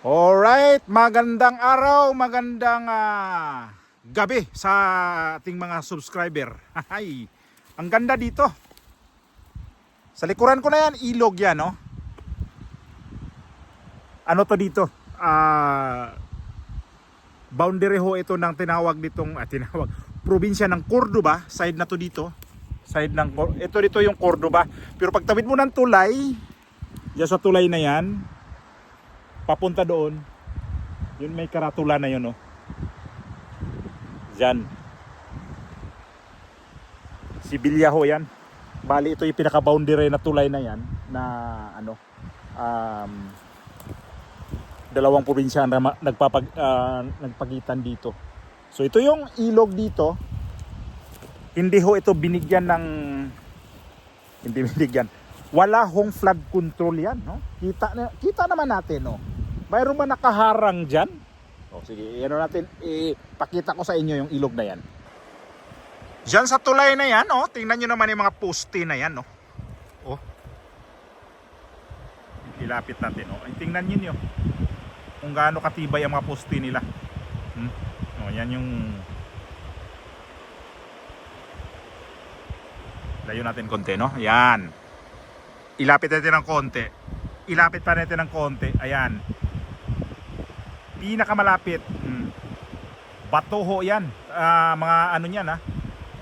Alright, magandang araw, magandang gabi sa ating mga subscriber. Hay, ang ganda dito. Sa likuran ko na yan, ilog yan, no? Ano to dito? Boundary ho ito ng tinawag ditong, probinsya ng Cordoba, side na to dito. Ito dito yung Cordoba. Pero pagtawid mo ng tulay, diyan sa tulay na yan, papunta doon, yun may karatula na yun, no? Diyan. Sibilya ho yan. Bali ito yung pinaka-boundary na tulay na yan na dalawang probinsya na nagpagitan dito. So ito yung ilog dito. Hindi ho ito binigyan ng wala hong flood control yan, no? Kita naman natin, no? Mayroon ba nakaharang dyan? O sige, ipakita ko sa inyo yung ilog na yan. Diyan sa tulay na yan, oh, tingnan nyo naman yung mga poste na yan, no? Oh. Ilapit natin, oh. Tingnan nyo kung gaano katibay ang mga poste nila. Oh, yan yung layo natin konti, no? Yan. Ilapit natin ng konti. Ilapit pa natin ng konti. Ayan. Pinakamalapit. Bato ho yan. Mga ano yan,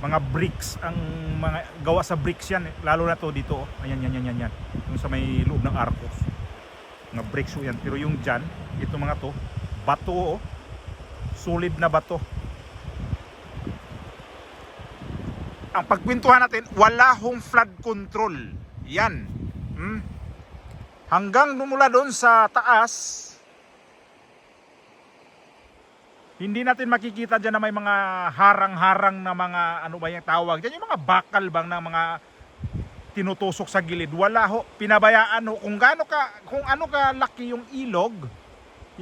mga bricks. Ang mga gawa sa bricks yan. Lalo na to dito. Ayan. Yung sa may loob ng Arcos. Mga bricks ho yan. Pero yung dyan, ito mga to, bato. Solid na bato. Ang pagkwentuhan natin, wala hong flood control. Yan. Hanggang mula doon sa taas, hindi natin makikita dyan na may mga harang-harang na mga ano ba yung tawag dyan, yung mga bakal bang na mga tinutusok sa gilid. Wala ho, pinabayaan ho kung ano ka laki yung ilog.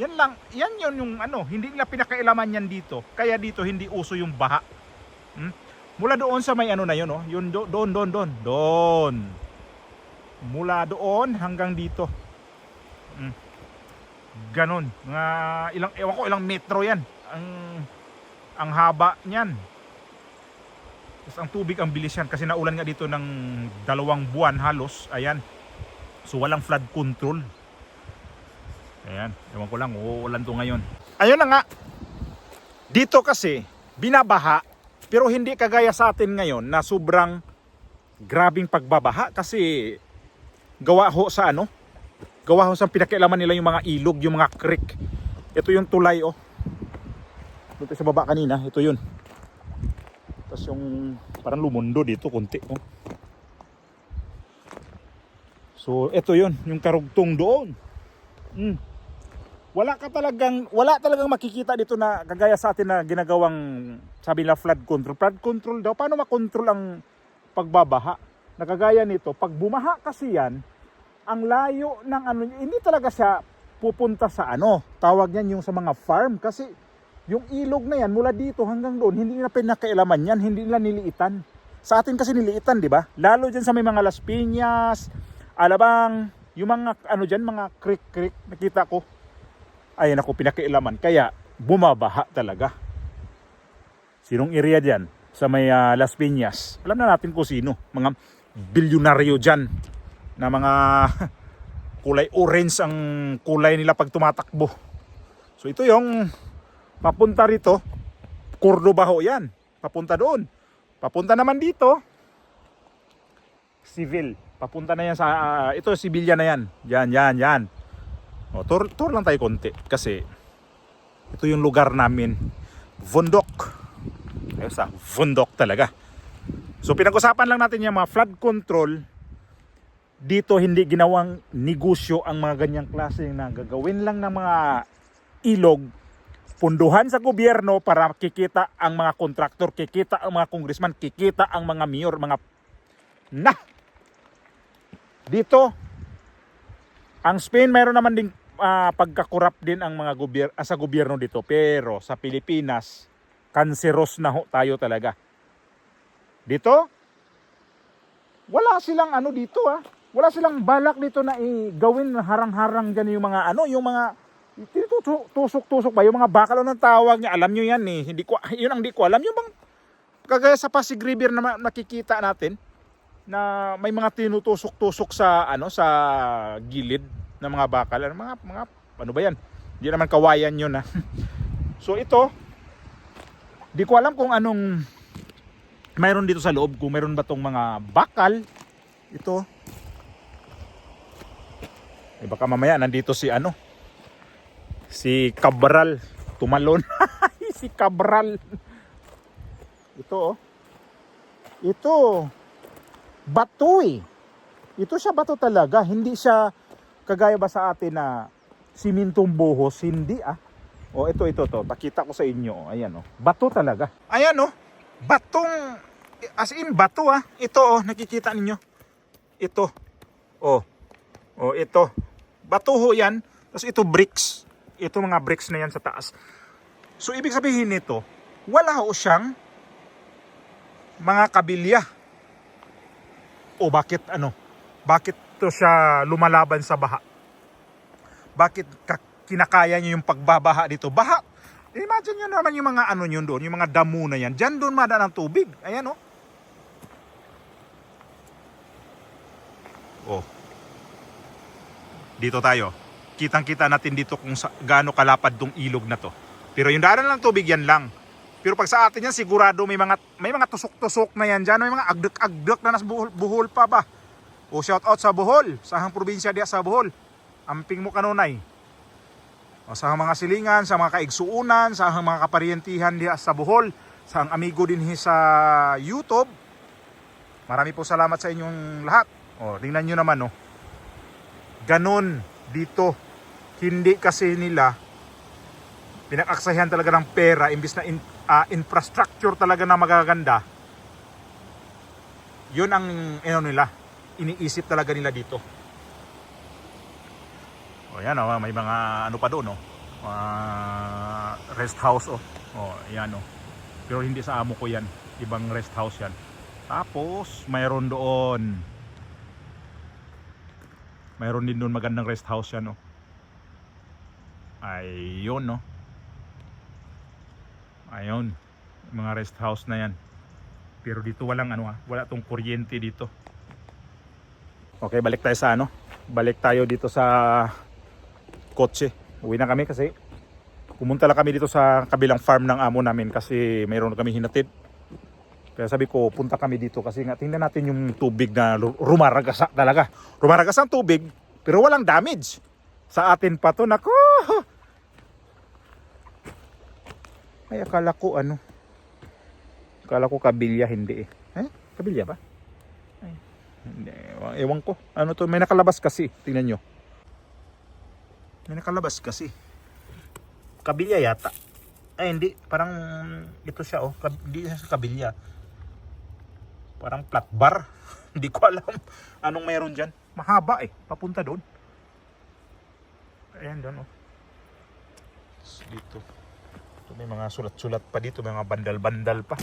Yan lang, yan yung hindi nila pinakailaman yan dito. Kaya dito hindi uso yung baha. Mula doon sa may ano na yun, no? Yun doon. Mula doon hanggang dito. Ganon. Ilang metro yan. Ang haba niyan. Tapos ang tubig ang bilis yan kasi naulan nga dito ng 2 buwan halos. Ayan. So walang flood control. Ayan. Ewan ko lang, uulan to ngayon. Ayun na nga. Dito kasi binabaha. Pero hindi kagaya sa atin ngayon na sobrang grabing pagbabaha kasi gawa ho sa pinakialaman nila yung mga ilog, yung mga creek. Ito yung tulay, oh. Dito sa baba kanina, ito yun. Tapos yung parang lumundo dito konti, oh. So ito yun, yung karugtong doon. Wala talagang makikita dito na kagaya sa atin na ginagawang sabi nila flood control. Flood control daw, paano makontrol ang pagbabaha? Nakagaya nito, pag bumaha kasi yan, ang layo ng hindi talaga siya pupunta sa tawag yan yung sa mga farm. Kasi yung ilog na yan, mula dito hanggang doon, hindi nila pinakailaman yan, hindi nila niliitan. Sa atin kasi niliitan, di ba? Lalo dyan sa may mga Las Piñas, Alabang, yung mga dyan, mga creek, nakita ko. Ayan ako, pinakailaman. Kaya, bumabaha talaga. Sinong area dyan? Sa may Las Piñas. Alam na natin kung sino. Mga bilyonaryo dyan. Na mga kulay orange ang kulay nila pag tumatakbo. So ito yung papunta rito. Cordoba ho yan. Papunta doon. Papunta naman dito. Civil. Papunta na yan sa... ito, Sibilya na yan. Yan. O, tour lang tayo konti kasi ito yung lugar namin, bundok. Ayos bundok talaga. So pinag-usapan lang natin yung mga flood control. Dito hindi ginawang negosyo ang mga ganyang klase na gagawin lang ng mga ilog. Punduhan sa gobyerno para kikita ang mga kontraktor, kikita ang mga congressman, kikita ang mga mayor, dito ang Spain mayroon naman ding pagkakurap din ang mga sa gobyerno dito, pero sa Pilipinas kanseros na ho tayo talaga. Dito wala silang dito Wala silang balak dito na gawin harang-harang dyan yung mga Tusok-tusok ba? Yung mga bakal ng tawag niya, alam nyo yan eh. Hindi ko, yun ang hindi ko alam. Yung bang, kagaya sa Pasig River na nakikita natin, na may mga tinutusok-tusok sa, sa gilid ng mga bakal. Ano ba yan? Hindi naman kawayan yun ha. So ito, di ko alam kung anong mayroon dito sa loob. Kung mayroon ba tong mga bakal. Ito. Baka mamaya nandito si si Cabral tumalon. Si Cabral. Ito ito bato eh. Ito siya bato talaga. Hindi siya kagaya ba sa atin na simintong buhos. Hindi ito to. Pakita ko sa inyo. Ayan bato talaga. Ayan batong as in bato Ito nakikita ninyo. Ito. Ito. Bato ho yan. Tapos ito bricks. Ito mga bricks na yan sa taas. So ibig sabihin nito, wala ho siyang mga kabilya. Bakit Bakit to siya lumalaban sa baha? Bakit kinakaya niyo yung pagbabaha dito? Baha. Imagine nyo naman yung mga yun doon, yung mga damo na yan. Diyan doon madaan ang tubig. Ayan Dito tayo. Kitang-kita natin dito kung gaano kalapad tong ilog na to. Pero yung daanan ng tubig yan lang. Pero pag sa atin yan sigurado may mga tusok-tusok na yan diyan, may mga agdek-agdek na nas Bohol pa ba. Shout out sa Bohol, sa hang probinsya diya sa Bohol. Amping mo kanunay. Sa mga silingan, sa mga kaigsuunan, sa mga kaparyentihan diya sa Bohol, sa ang amigo din sa YouTube. Marami po salamat sa inyong lahat. Tingnan niyo naman ganon dito. Hindi kasi nila pinakaksayahan talaga ng pera imbis na infrastructure talaga na magaganda. Yun ang nila iniisip talaga nila dito. Yan may mga pa doon rest house yan pero hindi sa amo ko yan, ibang rest house yan. Tapos mayroon din doon magandang rest house yan ayun ayun mga rest house na yan. Pero dito walang wala tong kuryente dito. Okay, balik tayo sa balik tayo dito sa kotse. Uwi na kami kasi pumunta lang kami dito sa kabilang farm ng amo namin kasi mayroon kami hinatid. Kaya sabi ko punta kami dito kasi nga tingnan natin yung tubig na rumaragasa talaga. Rumaragas ang tubig pero walang damage. Sa atin pa to, nako. Ay akala ko kabilya, hindi kabilya ba? Ay, hindi, ewan ko. To, may nakalabas kasi, tingnan nyo. May nakalabas kasi. Kabilya yata. Ay hindi, parang ito siya hindi siya kabilya. Parang flat bar. Hindi ko alam anong meron dyan. Mahaba papunta doon. Ayan doon dito. Ito, may mga sulat-sulat pa dito, may mga bandal-bandal pa.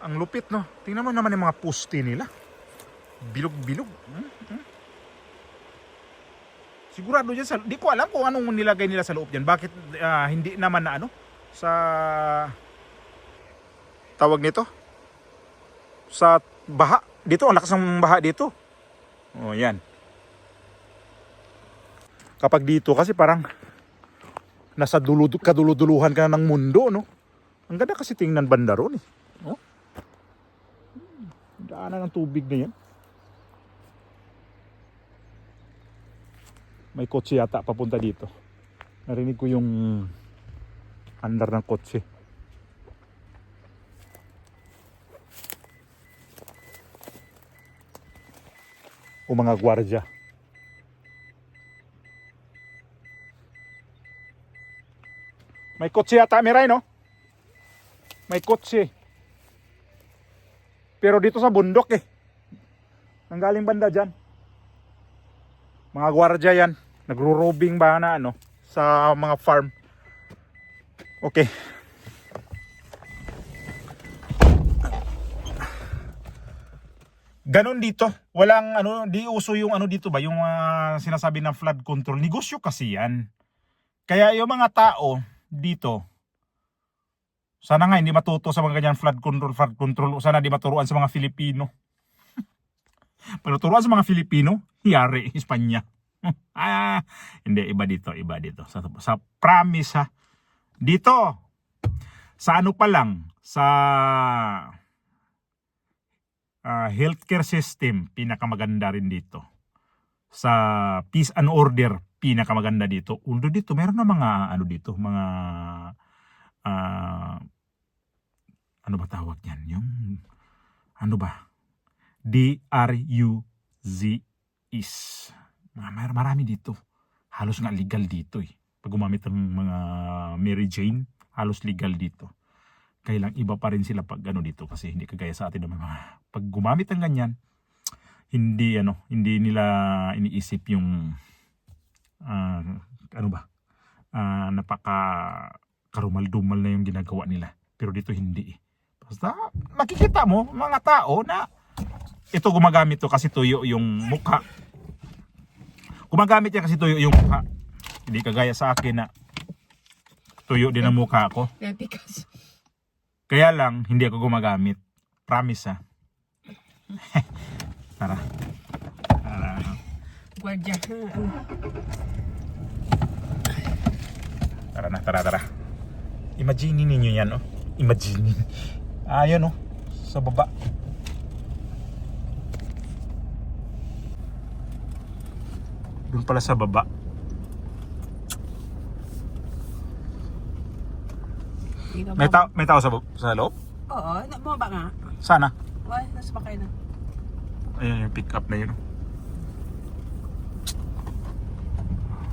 Ang lupit Tingnan mo naman yung mga poste nila. Bilog-bilog. Sigurado dyan di ko alam kung anong nilagay nila sa loob dyan. Bakit hindi naman na sa tawag nito? Sa baha. Dito, ang lakas ng baha dito. Yan. Kapag dito kasi parang nasa kaduluduluhan ka na ng mundo, Ang ganda kasi tingnan banda ron Daanan ng tubig na yan. May kotse yata papunta dito. Narinig ko yung andar ng kotse. O mga gwardiya. May kotse yata, Miray, May kotse. Pero dito sa bundok Nanggaling banda dyan. Mga gwardiya yan. Nagro-robing ba na sa mga farm. Okay. Ganon dito. Walang ano, di uso yung ano dito ba, yung sinasabi ng flood control. Negosyo kasi yan. Kaya yung mga tao dito, sana nga hindi matuto sa mga ganyan flood control. Sana di maturuan sa mga Filipino. Pero turuan sa mga Filipino, hiyari, Espanya. Hindi, iba dito. Sa promise ha. Dito, sa ano pa lang, sa healthcare system, pinakamaganda rin dito. Sa peace and order, pinakamaganda dito. Although dito, meron na mga ano dito, mga ano ba tawag yan? Yung ano ba? DRUZs. Marami dito. Halos nga legal dito eh. Pag gumamit ng mga Mary Jane, halos legal dito. Kaya lang iba pa rin sila pag ano dito kasi hindi kagaya sa atin naman mga pag gumamit ng ganyan hindi nila iniisip yung napaka karumal-dumal na yung ginagawa nila. Pero dito hindi eh. Basta makikita mo mga tao na ito gumagamit to kasi tuyo yung mukha. Gumagamit yan kasi tuyo yung mukha. Hindi kagaya sa akin na tuyo din ang mukha ko. Kaya lang, hindi ako gumagamit. Promise ha. Tara. Guardia. Tara. Imagine ninyo yan, oh. Imagine. Yun, oh. Sa baba. Doon pala sa baba. May tao sa loob? Oo, bumaba nga. Sana. Wala, nasa bakay na. Ayan yung pick up na yun.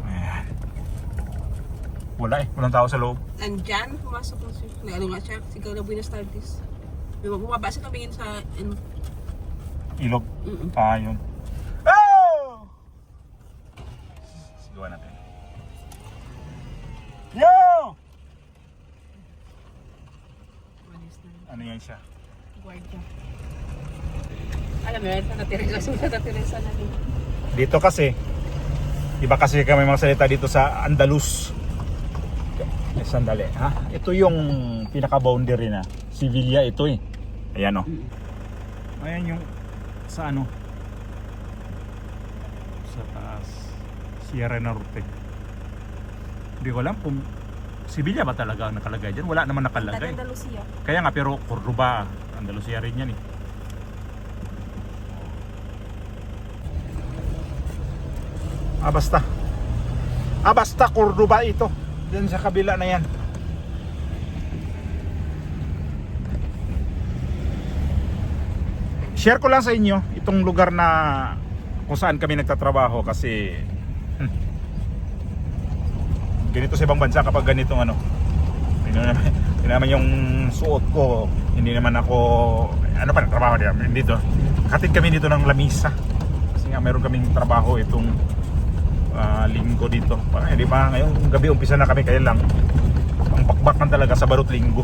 Ayan. Wala eh, walang tao sa loob. Nandyan, pumasok na siya. Ano nga siya, sigaw na Buenos Tardes. Bumaba siya tumingin sa Ilog? Mm-mm. Yun. Oh! Sigawan natin. Yo! Ano yan siya? Guardia. Alam mo yan, Santa Teresa na din. Dito kasi, iba kasi kami mga salita dito sa Andalus. Sandali, ha? Ito yung pinaka-boundary na. Sevilla ito eh. Ayan o. Ayan yung sa ano? Sa taas. Sierra Norte. Hindi ko alam kung Sevilla ba talaga ang nakalagay dyan? Wala naman nakalagay. Andalusia. Kaya nga, pero Cordoba, Andalusia rin yan eh. Basta Cordoba ito. Diyan sa kabila na yan. Share ko lang sa inyo itong lugar na kung saan kami nagtatrabaho kasi ganito sa ibang bansa kapag ganitong ano. Tingnan naman yung suot ko. Hindi naman ako nagtrabaho dito. Katid kami dito ng lamisa. Kasi nga meron kaming trabaho itong linggo dito. Di ba? Ngayon gabi umpisa na kami kaya lang ang bakbakan talaga sa barut linggo.